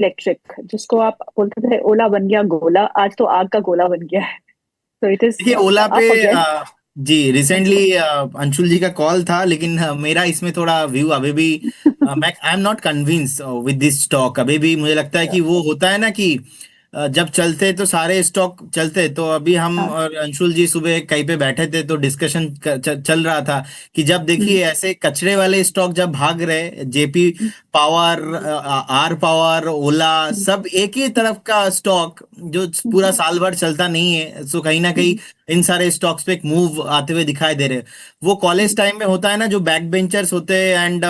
Electric, जिसको आप बोलते थे ओला बन गया गोला, आज तो आग का गोला बन गया है। तो इट इज देखिए ओला पे अप अगेन। जी रिसेंटली अंशुल जी का कॉल था, लेकिन मेरा इसमें थोड़ा व्यू अभी भी मैं I am not convince with this stock. अभी भी मुझे लगता है कि वो होता है ना कि जब चलते तो सारे स्टॉक चलते। तो अभी हम हाँ। और अंशुल जी सुबह कहीं पे बैठे थे तो डिस्कशन चल रहा था कि जब हम्म, देखिए ऐसे कचरे वाले स्टॉक जब भाग रहे, JP hmm, power, R power, Ola, hmm, सब एक ही तरफ का स्टॉक जो पूरा साल भर चलता नहीं है। सो कहीं ना कहीं हम्म, इन सारे स्टॉक्स पे एक मूव आते हुए दिखाई दे रहे हैं। वो कॉलेज टाइम में होता है ना, जो बैक बेंचर्स होते हैं एंड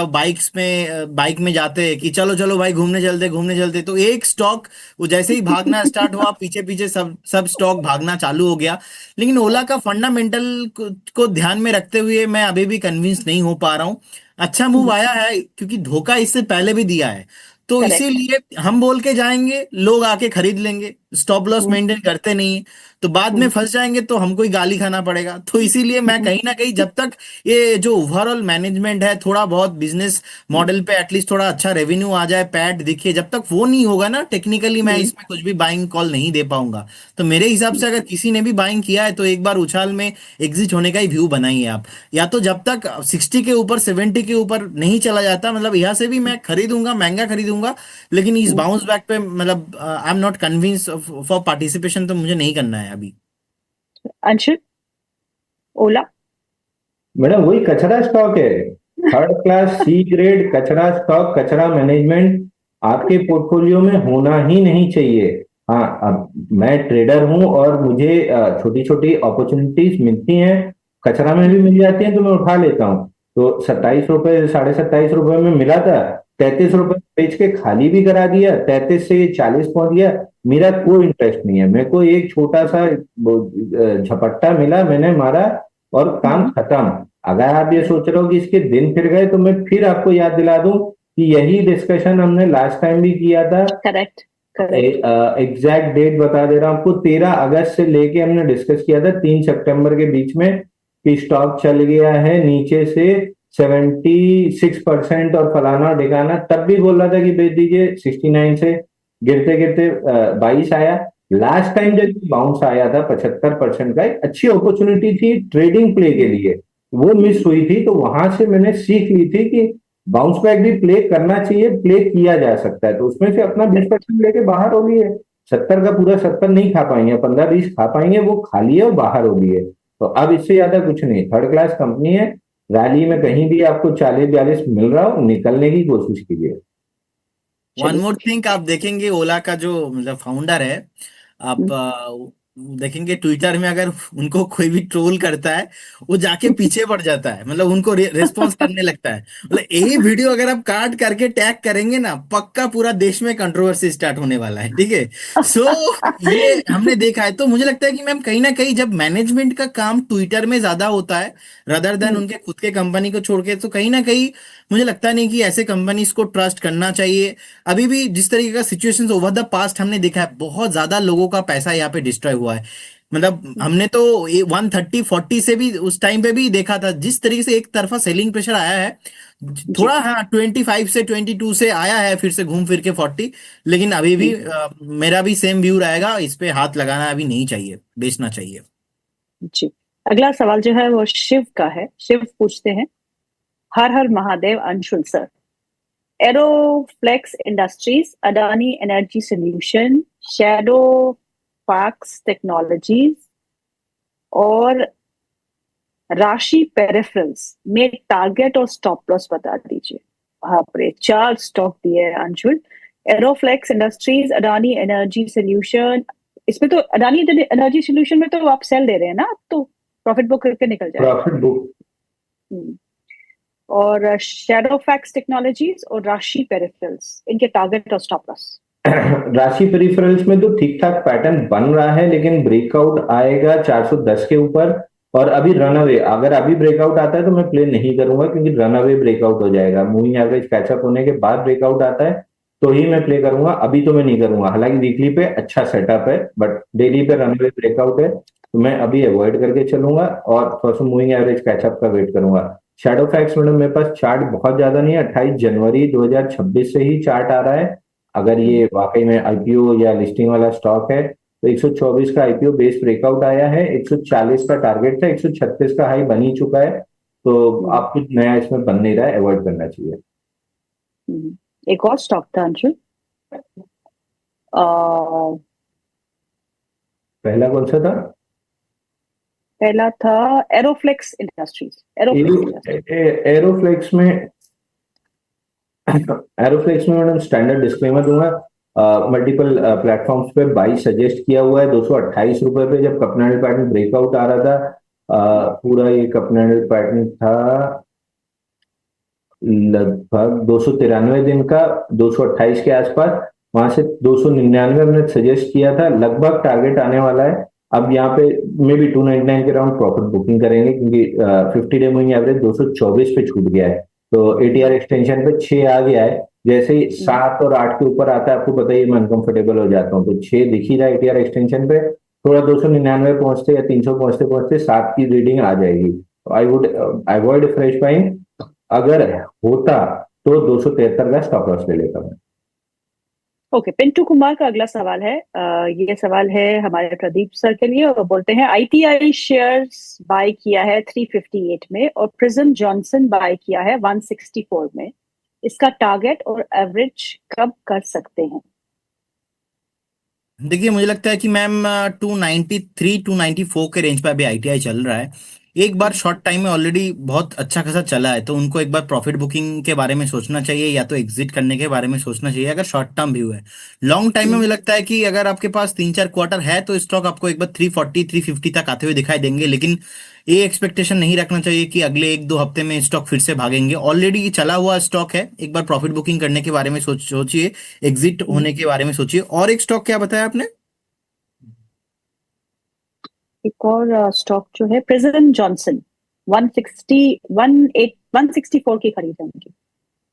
बाइक में जाते हैं कि चलो चलो भाई घूमने चलते, तो एक स्टॉक वो जैसे ही भागना स्टार्ट हुआ, पीछे पीछे सब सब स्टॉक भागना चालू हो गया। लेकिन ओला का फंडामेंटल को ध्यान में रखते हुए मैं अभी भी कन्विंस नहीं हो पा रहा हूँ। अच्छा मूव आया है क्योंकि धोखा इससे पहले भी दिया है, तो करेक्ट। इसीलिए हम बोल के जाएंगे, लोग आके खरीद लेंगे, स्टॉप लॉस मेंटेन करते नहीं है, तो बाद में फंस जाएंगे तो हमको ही गाली खाना पड़ेगा। तो इसीलिए मैं कहीं ना कहीं जब तक ये जो ओवरऑल मैनेजमेंट है, थोड़ा बहुत बिजनेस मॉडल पे एटलीस्ट थोड़ा अच्छा रेवेन्यू आ जाए, पैट दिखे, जब तक वो नहीं होगा ना, टेक्निकली मैं इसमें कुछ भी बाइंग कॉल नहीं दे पाऊंगा। तो मेरे हिसाब से अगर किसी ने भी बाइंग किया है तो एक बार उछाल में एग्जिट होने का ही व्यू बनाइए आप। या तो जब तक 60 के ऊपर 70 के ऊपर नहीं चला जाता, मतलब यहाँ से भी मैं खरीदूंगा, महंगा खरीदूंगा, लेकिन इस बाउंस बैक पे मतलब I am not convince for participation, तो मुझे नहीं करना है अभी। अंशुल, ओला। मैडम वही कचरा स्टॉक है। थर्ड क्लास सी ग्रेड कचरा स्टॉक, कचरा मैनेजमेंट आपके पोर्टफोलियो में होना ही नहीं चाहिए। हाँ, अब मैं ट्रेडर हूं और मुझे छोटी छोटी अपॉर्चुनिटीज मिलती हैं, कचरा में भी मिल जाती हैं तो मैं उठा लेता हूँ। तो 27 रुपए, 27.5 रुपए में मिला था, 33 रुपए बेच के खाली भी करा दिया, 33 से 40 पहुंच गया। मेरा कोई इंटरेस्ट नहीं है, मेरे को एक छोटा सा झपट्टा मिला, मैंने मारा और काम खत्म। अगर आप ये सोच रहे हो कि इसके दिन फिर गए, तो मैं फिर आपको याद दिला दूं कि यही डिस्कशन हमने लास्ट टाइम भी किया था। करेक्ट। करेक्ट। एग्जैक्ट डेट बता दे रहा हूं आपको, 13 अगस्त से लेके हमने डिस्कस किया था 3 सितंबर के बीच में कि स्टॉक चल गया है नीचे से 76% और फलाना ढिकाना। तब भी बोल रहा था कि बेच दीजिए, 69 से गिरते गिरते 22 आया। लास्ट टाइम जब बाउंस आया था 75% का, एक अच्छी अपॉर्चुनिटी थी ट्रेडिंग प्ले के लिए, वो मिस हुई थी। तो वहां से मैंने सीख ली थी कि बाउंस बैक भी प्ले करना चाहिए, प्ले किया जा सकता है। तो उसमें से अपना 20% लेके बाहर हो लिए। 70 का पूरा 70 नहीं खा पाएंगे, 15-20 खा पाएंगे, वो खा लिए और बाहर हो लिए। तो अब इससे ज्यादा कुछ नहीं, थर्ड क्लास कंपनी है। रैली में कहीं भी आपको 40-42 मिल रहा हो, निकलने की कोशिश कीजिए। वन चलिए। मोर थिंग, आप देखेंगे ओला का जो मतलब फाउंडर है, आप देखेंगे ट्विटर में अगर उनको कोई भी ट्रोल करता है, वो जाके पीछे पड़ जाता है, मतलब उनको रिस्पॉन्स करने लगता है। मतलब यही वीडियो अगर आप काट करके टैग करेंगे ना, पक्का पूरा देश में कंट्रोवर्सी स्टार्ट होने वाला है, ठीक है। सो ये हमने देखा है। तो मुझे लगता है कि मैम कहीं ना कहीं जब मैनेजमेंट का काम ट्विटर में ज्यादा होता है रदर देन उनके खुद के कंपनी को छोड़ के, तो कहीं ना कहीं मुझे लगता नहीं कि ऐसे कंपनीज को ट्रस्ट करना चाहिए। अभी भी जिस तरीके का सिचुएशंस ओवर द पास्ट हमने देखा है, बहुत ज्यादा लोगों का पैसा यहाँ पे डिस्ट्रॉय हुआ है। मतलब हमने तो 130-40 से भी उस टाइम पे भी देखा था, जिस तरीके से एक तरफा सेलिंग प्रेशर आया है। जी। थोड़ा हाँ 25 से 22 से आया है, फिर से घूम फिर के 40। लेकिन अभी भी मेरा भी सेम व्यू रहेगा, इस पे हाथ लगाना अभी नहीं चाहिए, बेचना चाहिए। जी। अगला सवाल जो है वो शिव का है। शिव पूछते हैं, हर हर Mahadev Anshul sir, Aeroflex industries, Adani energy solution, Shadowfax technologies और राशि पेरिफेरल्स में टारगेट और स्टॉप लॉस बता दीजिए। बाप रे, 4 स्टॉक दिए हैं Anshul. Aeroflex industries, Adani energy solution. इसमें तो अडानी एनर्जी सॉल्यूशन में तो आप सेल दे रहे हैं ना, आप तो प्रॉफिट बुक करके निकल जाएगा। Profit book. हम्म। और शैडो फैक्स टेक्नोलॉजीज और राशि पेरिफेरल्स, इनके टारगेट और स्टॉप लॉस। राशि पेरिफेरल्स में तो ठीक ठाक पैटर्न बन रहा है, लेकिन ब्रेकआउट आएगा 410 के ऊपर। और अभी रनअवे, अगर अभी ब्रेकआउट आता है तो मैं प्ले नहीं करूंगा, क्योंकि रनअवे ब्रेकआउट हो जाएगा। मूविंग एवरेज कैचअप होने के बाद ब्रेकआउट आता है तो ही मैं प्ले करूंगा, अभी तो मैं नहीं करूंगा। हालांकि वीकली पे अच्छा सेटअप है, बट डेली पे रनअवे ब्रेकआउट है, तो मैं अभी अवॉइड करके चलूंगा और थोड़ा सा मूविंग एवरेज कैचअप का वेट करूंगा। शैडो फैक्स मैडम मेरे पास चार्ट बहुत ज्यादा नहीं है, 28 जनवरी 2026 से ही चार्ट आ रहा है। अगर ये वाकई में आईपीओ या लिस्टिंग वाला स्टॉक है तो 124 का आईपीओ बेस ब्रेकआउट आया है, 140 का टारगेट था, 136 का हाई बन ही चुका है, तो आप कुछ नया इसमें बन नहीं रहा है, अवॉइड करना चाहिए। एक और स्टॉक था अंशुल, पहला कौन सा था? पहला था एरोफ्लेक्स इंडस्ट्रीज। एरोफ्लेक्स में मैडम स्टैंडर्ड डिस्क्लेमर दूंगा, मल्टीपल प्लेटफॉर्म्स पे बाई सजेस्ट किया हुआ है 228 रुपए पे, जब कपनैडल पैटर्न ब्रेकआउट आ रहा था, पूरा ये कपनैडल पैटर्न था लगभग 293 दिन का, 228 के आसपास, वहां से 299 हमने सजेस्ट किया था, लगभग टारगेट आने वाला है। अब यहाँ पे मे बी 299 के राउंड प्रॉफिट बुकिंग करेंगे, क्योंकि 50 डे मूविंग एवरेज 224 पे छूट गया है, तो एटीआर एक्सटेंशन पे 6 आ गया है। जैसे ही 7 और 8 के ऊपर आता है, आपको पता है मैं अनकंफर्टेबल हो जाता हूँ, तो 6 दिख ही रहा है एटीआर एक्सटेंशन पे, थोड़ा 299 पहुंचते या 300 पहुंचते पहुंचते 7 की रीडिंग आ जाएगी। I would avoid fresh buying, अगर होता तो 273 का स्टॉप लॉस ले लेता मैं। ओके, पिंटू कुमार का अगला सवाल है, ये सवाल है हमारे प्रदीप सर के लिए, और बोलते हैं आईटीआई शेयर्स बाय किया है 358 में और प्रिज्म जॉनसन बाय किया है 164 में, इसका टारगेट और एवरेज कब कर सकते हैं? देखिए, मुझे लगता है कि मैम 293 294 के रेंज पे अभी आईटीआई चल रहा है। एक बार शॉर्ट टाइम में ऑलरेडी बहुत अच्छा खासा चला है, तो उनको एक बार प्रॉफिट बुकिंग के बारे में सोचना चाहिए या तो एग्जिट करने के बारे में सोचना चाहिए, अगर शॉर्ट टर्म व्यू है। लॉन्ग टाइम में मुझे लगता है कि अगर आपके पास 3-4 क्वार्टर है तो स्टॉक आपको एक बार 340 350 तक आते हुए दिखाई देंगे, लेकिन ये एक्सपेक्टेशन नहीं रखना चाहिए कि अगले 1-2 हफ्ते में स्टॉक फिर से भागेंगे। ऑलरेडी ये चला हुआ स्टॉक है, एक बार प्रॉफिट बुकिंग करने के बारे में सोचिए, एग्जिट होने के बारे में सोचिए। और एक स्टॉक क्या बताया आपने? एक और स्टॉक जो है प्रिज्म जॉनसन, 164 की खरीद है उनकी।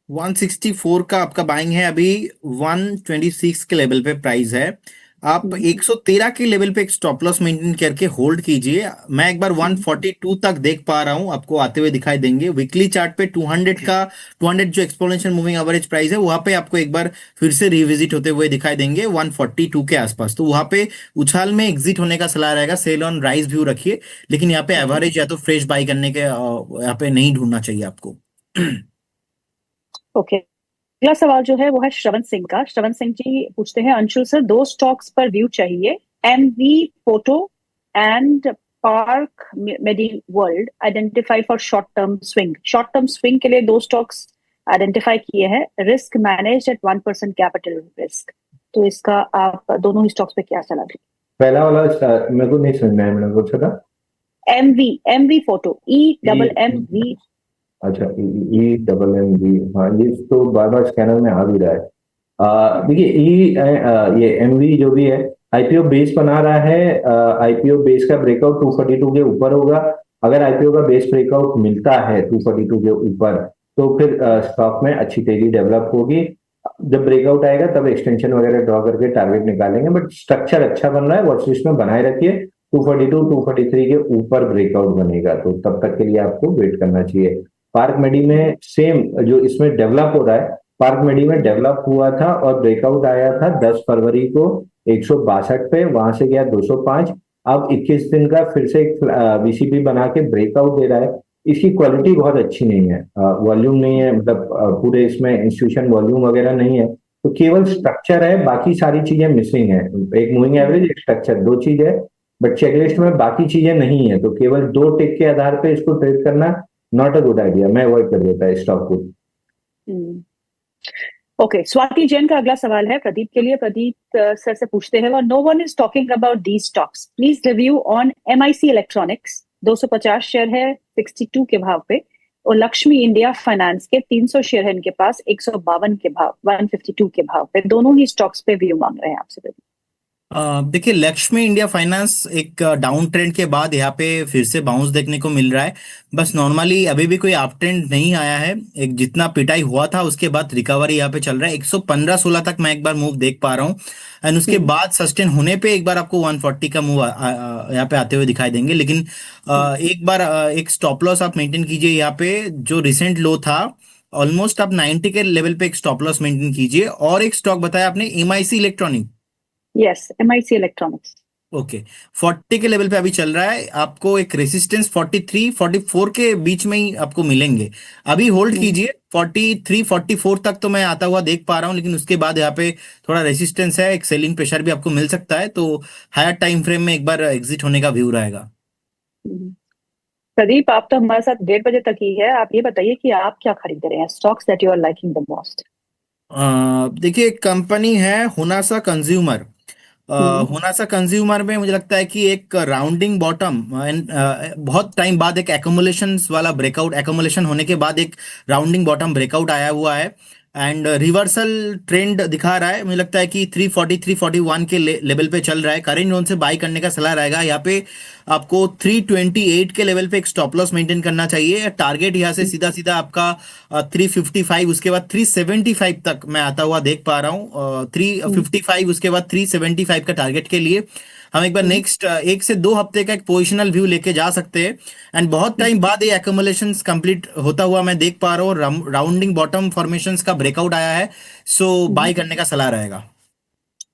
164 का आपका बाइंग है, अभी 126 के लेवल पे प्राइस है। आप 113 के लेवल पे एक स्टॉप लॉस मेंटेन करके होल्ड कीजिए। मैं एक बार 142 तक देख पा रहा हूं, आपको आते हुए दिखाई देंगे। वीकली चार्ट पे 200 जो एक्सपोनेंशियल मूविंग एवरेज प्राइस है, वहां पे आपको एक बार फिर से रिविजिट होते हुए दिखाई देंगे 142 के आसपास। तो वहां पे उछाल में एग्जिट होने का सलाह रहेगा, सेल ऑन राइज व्यू रखिए, लेकिन यहाँ पे एवरेज या तो फ्रेश बाई करने के यहाँ पे नहीं ढूंढना चाहिए आपको। ओके, अगला सवाल जो है वो है श्रवण सिंह का। श्रवण सिंह जी पूछते हैं, अंशुल सर 2 स्टॉक्स पर व्यू चाहिए, MV photo and Park Medi World, identify for short term swing. Short term swing के लिए 2 स्टॉक्स आइडेंटिफाई किए हैं, risk manage at 1% capital risk. तो इसका आप दोनों ही स्टॉक्स पे क्या सलाह दें? पहला वाला मेरे को नहीं समझ में आया, मैंने पूछा था एमवी फोटो, EMMV। अच्छा, EMMV, हाँ ये तो बार बार स्कैनर में आ भी रहा है। देखिए ये एमवी जो भी है, आईपीओ बेस बना रहा है, आईपीओ बेस का ब्रेकआउट 242 के ऊपर होगा। अगर आईपीओ का बेस ब्रेकआउट मिलता है 242 के ऊपर, तो फिर स्टॉक में अच्छी तेजी डेवलप होगी। जब ब्रेकआउट आएगा तब एक्सटेंशन वगैरह ड्रॉ करके टारगेट निकालेंगे, बट स्ट्रक्चर अच्छा बन रहा है, वॉच लिस्ट में बनाए रखिए। 242 243 के ऊपर ब्रेकआउट बनेगा तो तब तक के लिए आपको वेट करना चाहिए। पार्क मेडी में सेम जो इसमें डेवलप हो रहा है, पार्क मेडी में डेवलप हुआ था और ब्रेकआउट आया था 10 फरवरी को 162 पे, वहां से गया 205। अब 21 दिन का फिर से एक बीसीपी बना के ब्रेकआउट दे रहा है। इसकी क्वालिटी बहुत अच्छी नहीं है, वॉल्यूम नहीं है, मतलब पूरे इसमें इंस्टीट्यूशन वॉल्यूम वगैरह नहीं है, तो केवल स्ट्रक्चर है, बाकी सारी चीजें मिसिंग है। एक मूविंग एवरेज, एक स्ट्रक्चर, 2 चीज है, बट चेकलिस्ट में बाकी चीजें नहीं है, तो केवल 2 टिक के आधार पे इसको ट्रेड करना नॉट अ गुड आइडिया, मैं अवॉइड कर देता है स्टॉक को। ओके, स्वाति जैन का अगला सवाल है प्रदीप के लिए। प्रदीप सर से पूछते हैं, no one is talking about the stocks, please review on MIC Electronics, 250 share है 62 के भाव पे, और लक्ष्मी इंडिया फाइनेंस के 300 शेयर है इनके पास 152 के भाव, 152 के भाव पे। दोनों ही स्टॉक्स पे व्यू मांग रहे हैं आपसे प्रदीप। देखिए, लक्ष्मी इंडिया फाइनेंस एक डाउन ट्रेंड के बाद यहाँ पे फिर से बाउंस देखने को मिल रहा है। बस नॉर्मली अभी भी कोई अप ट्रेंड नहीं आया है, एक जितना पिटाई हुआ था उसके बाद रिकवरी यहाँ पे चल रहा है। 115-16 तक मैं एक बार मूव देख पा रहा हूँ, एंड उसके बाद सस्टेन होने पे एक बार आपको 140 का मूव यहाँ पे आते हुए दिखाई देंगे। लेकिन एक बार एक स्टॉप लॉस आप मेंटेन कीजिए यहाँ पे, जो रिसेंट लो था ऑलमोस्ट आप 90 के लेवल पे एक स्टॉप लॉस मेंटेन कीजिए। और एक स्टॉक बताया आपने, MIC electronic. Yes, MIC electronics. Okay, 40 के लेवल पे अभी चल रहा है, आपको एक रेसिस्टेंस 43 44 के बीच में ही आपको मिलेंगे। अभी होल्ड कीजिए, 43 44 तक तो मैं आता हुआ देख पा रहा हूँ, लेकिन उसके बाद यहाँ पे थोड़ा रेसिस्टेंस है, एक सेलिंग प्रेशर भी आपको मिल सकता है, तो हायर टाइम फ्रेम में एक बार एग्जिट होने का व्यू रहेगा। प्रदीप, आप तो हमारे साथ 1:30 बजे तक ही है। आप ये बताइए कि आप क्या खरीद रहे हैं, stocks that you are liking the most. देखिए, कंपनी है हुनासा कंज्यूमर। हुनासा कंज्यूमर में मुझे लगता है कि एक राउंडिंग बॉटम एंड बहुत टाइम बाद एक एकोमुलेशन वाला ब्रेकआउट, एकोमुलेशन होने के बाद एक राउंडिंग बॉटम ब्रेकआउट आया हुआ है, एंड रिवर्सल ट्रेंड दिखा रहा है। मुझे लगता है कि 340 341 के लेवल पे चल रहा है, करेंट जोन से बाई करने का सलाह रहेगा। यहाँ पे आपको 328 के लेवल पे एक स्टॉप लॉस मेंटेन करना चाहिए। टारगेट यहाँ से सीधा सीधा आपका 355, उसके बाद 375 तक मैं आता हुआ देख पा रहा हूँ। 355 उसके बाद 375 का टारगेट के लिए हम एक बार नेक्स्ट 1 से 2 हफ्ते का एक पोजिशनल व्यू लेके जा सकते हैं। एंड बहुत टाइम बाद ये एक्यूमुलेशन कंप्लीट होता हुआ मैं देख पा रहा हूँ, राउंडिंग बॉटम फॉर्मेशंस का ब्रेकआउट आया है, सो बाय करने का सलाह रहेगा।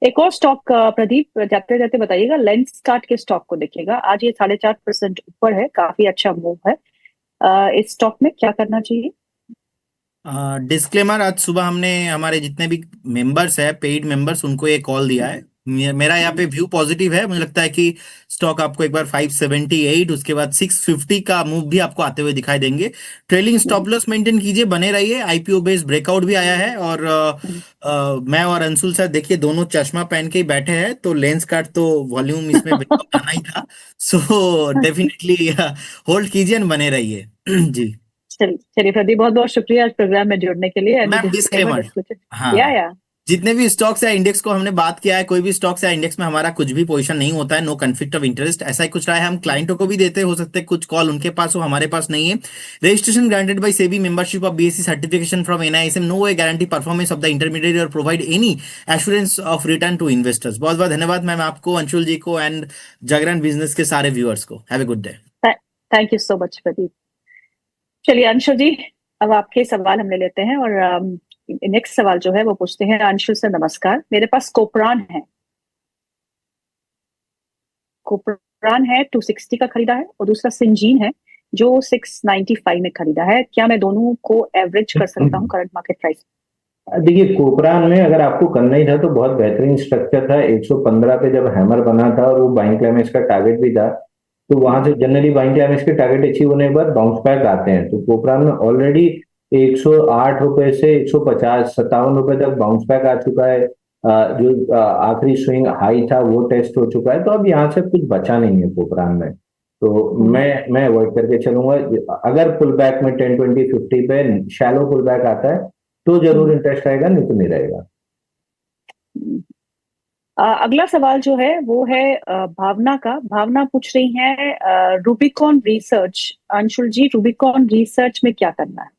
एक और स्टॉक प्रदीप, जाते जाते बताइएगा, लेंस कार्ट के स्टॉक को देखिएगा। आज ये 4.5% ऊपर है, काफी अच्छा मूव है। इस स्टॉक में क्या करना चाहिए? डिस्क्लेमर, आज सुबह हमने हमारे जितने भी मेंबर्स है, पेड मेंबर्स, उनको ये कॉल दिया है। मेरा यहाँ पे व्यू पॉजिटिव है। मुझे लगता है कि स्टॉक आपको एक बार 578, उसके बाद 650 का मूव भी आपको आते हुए दिखाई देंगे। ट्रेलिंग स्टॉप लॉस मेंटेन कीजिए, बने रहिए। आईपीओ बेस्ड ब्रेकआउट भी आया है, और मैं और अंशुल सर देखिए दोनों चश्मा पहन के ही बैठे हैं, तो लेंस कार्ड तो वॉल्यूम इसमें ब्रेकआउट आना ही था। सो डेफिनेटली होल्ड कीजिए और बने रहिए। जी चलिए चलिए प्रदीप, बहुत बहुत शुक्रिया आज प्रोग्राम में जुड़ने के लिए। Any ma'am, disclaimer disclaimer, disclosure? हाँ, या जितने भी स्टॉक्स या इंडेक्स को हमने बात किया है, कोई भी स्टॉक्स या इंडेक्स में हमारा कुछ भी पोजीशन नहीं होता है, नो कॉन्फ्लिक्ट ऑफ इंटरेस्ट, ऐसा ही कुछ रहा है। हम क्लाइंटों को भी देते हो सकते हैं, कुछ कॉल उनके पास हो, हमारे पास नहीं है। Registration granted by SEBI, membership of BSC, certification from NISM, no way guarantee performance of the intermediate और provide any assurance of return to investors. बहुत बहुत धन्यवाद मैम आपको, अंशुल जी को, एंड जागरण बिजनेस के सारे व्यूअर्स को। Have a good day. Thank you so much Pradeep. चलिए अंशुल जी, अब आपके सवाल हम ले लेते हैं, और नेक्स्ट सवाल जो है वो पूछते हैं। अंशुल सर नमस्कार, मेरे पास कोपरान है। कोपरान है 260 का खरीदा है, और दूसरा सिंजीन है जो 695 में खरीदा है। क्या मैं दोनों को एवरेज कर सकता हूँ करंट मार्केट प्राइस? देखिए, कोपरान में अगर आपको करना ही था तो बहुत बेहतरीन स्ट्रक्चर था। 115 पे जब हैमर बना था और वो बाइंग क्लाइमेक्स का टारगेट भी था, तो वहां से जनरली बाइंग क्लाइमेक्स के टारगेट अचीव होने के बाद बाउंस बैक आते हैं। तो कोपरान में ऑलरेडी 108 रुपए से 150 57 रुपए तक बाउंस बैक आ चुका है। जो आखिरी स्विंग हाई था वो टेस्ट हो चुका है, तो अब यहाँ से कुछ बचा नहीं है कोपरान में। तो मैं अवॉइड करके चलूंगा। अगर पुल बैक में 10 20 50 पे शैलो पुल बैक आता है तो जरूर इंटरेस्ट रहेगा, नहीं तो नहीं रहेगा। अगला सवाल जो है वो है भावना का। भावना पूछ रही है रूबिकॉन रिसर्च। अंशुल जी, रूबिकॉन रिसर्च में क्या करना है?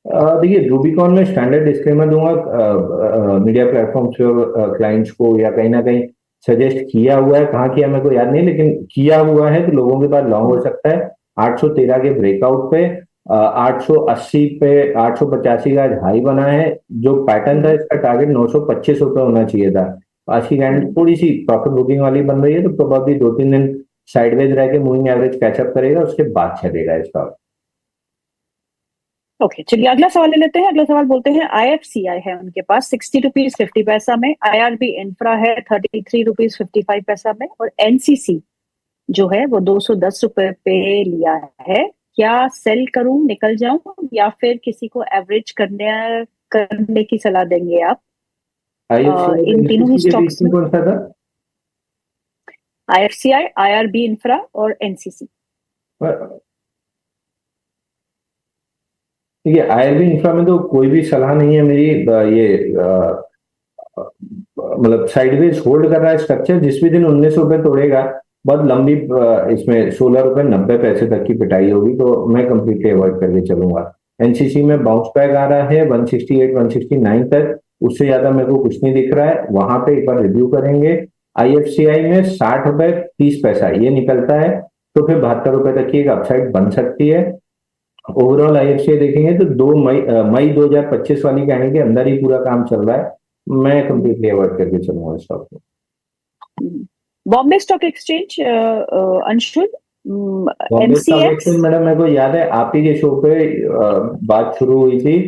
देखिए, रूबिकॉन में स्टैंडर्ड डिस्क्लेमर दूंगा। मीडिया प्लेटफॉर्म्स पे क्लाइंट्स को या कहीं ना कहीं सजेस्ट किया हुआ है, कहाँ किया मेरे को याद नहीं, लेकिन किया हुआ है कि लोगों के पास लॉन्ग हो सकता है 813 के ब्रेकआउट पे। 880 पे 885 का आज हाई बना है। जो पैटर्न था इसका टारगेट 925 रुपये होना चाहिए था। आज की कैंडल थोड़ी सी प्रॉफिट बुकिंग वाली बन रही है, तो प्रोबेबली 2-3 दिन साइडवेज रह के मूविंग एवरेज कैचअप करेगा, उसके बाद चलेगा इसका। ओके, चलिए अगला सवाल ले लेते हैं। अगला सवाल बोलते हैं IFCI है उनके पास 60 रुपीज 50 पैसा में, IRB इंफ्रा है 33 रुपीज 55 पैसा में, और NCC जो है वो 210 रुपए पे लिया है। क्या सेल करूं, निकल जाऊं, या फिर किसी को एवरेज करने की सलाह देंगे आप इन तीनों ही स्टॉक्स में? कौन सा था? IFCI, IRB इंफ्रा और NCC। ठीक है, IRB इंफ्रा में तो कोई भी सलाह नहीं है मेरी। ये मतलब साइडवेज होल्ड कर रहा है स्ट्रक्चर। जिस भी दिन 19 रुपए तोड़ेगा, बहुत लंबी इसमें 16 रुपए 90 पैसे तक की पिटाई होगी, तो मैं कंप्लीटली अवॉइड करके चलूंगा। एनसीसी में बाउंस बैक आ रहा है 168 169 तक, उससे ज्यादा मेरे को कुछ नहीं दिख रहा है, वहां पे एक बार रिव्यू करेंगे। IFCI में 60 रुपए 30 पैसा ये निकलता है, तो फिर 72 रुपए तक की एक अपसाइड बन सकती है। ओवरऑल आईएफसीआई देखेंगे तो मई 2025 वाली कहानी के अंदर ही पूरा काम चल रहा है। मैं कंप्लीटली अवॉइड करके चलूंगा स्टॉक को। Bombay stock exchange, Anshul, Bombay stock MCX. Exchange madam, मेरे को याद है आप ही के शो पे बात शुरू हुई थी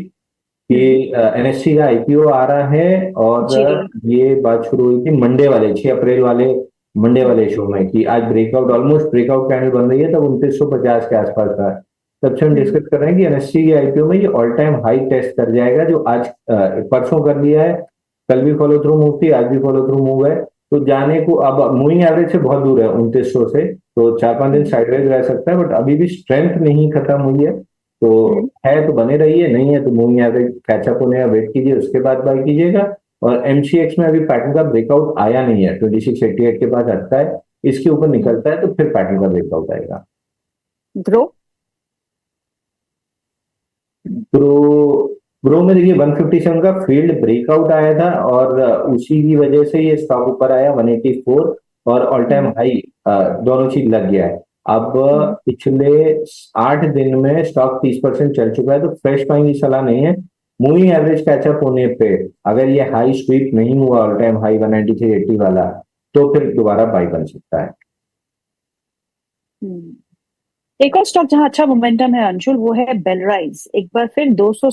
कि एनएससी का आईपीओ आ रहा है, और ये बात शुरू हुई थी मंडे वाले 6 अप्रैल वाले मंडे वाले शो में कि आज ब्रेकआउट, ऑलमोस्ट ब्रेकआउट कैंडल बन रही है, तब 2950 के आसपास था। तब से हम डिस्कस कर रहे हैं कि एनएससी के आईपीओ में ये ऑल टाइम हाई टेस्ट कर जाएगा, जो आज परसों कर लिया है, कल भी फॉलो थ्रू मूव थी, आज भी फॉलो थ्रू मूव है। तो जाने को अब मूविंग एवरेज से बहुत दूर है 2900 से, तो 4-5 दिन साइडवेज रह सकता है, बट अभी भी स्ट्रेंथ नहीं खत्म हुई है। तो है तो बने रहिए, नहीं है तो मूविंग एवरेज कैचअप होने का वेट कीजिए, उसके बाद बाय कीजिएगा। और एमसीएक्स में अभी पैटर्न का ब्रेकआउट आया नहीं है, 2688 के बाद आता है, इसके ऊपर निकलता है तो फिर पैटर्न का ब्रेकआउट आएगा। ग्रो ग्रो में देखिए 157 का फील्ड ब्रेकआउट आया था, और उसी की वजह से ये स्टॉक ऊपर आया 184, और ऑल टाइम हाई दोनों चीज लग गया है। अब पिछले 8 दिन में स्टॉक 30% चल चुका है, तो फ्रेश बाइंग की सलाह नहीं है। मूविंग एवरेज कैचअप होने पे अगर ये हाई स्वीप नहीं हुआ, ऑल टाइम हाई 193.80 वाला, तो फिर दोबारा बाई बन सकता है। एक और स्टॉक जहां अच्छा मोमेंटम है अंशुल, वो है बेलराइज। एक बार फिर 200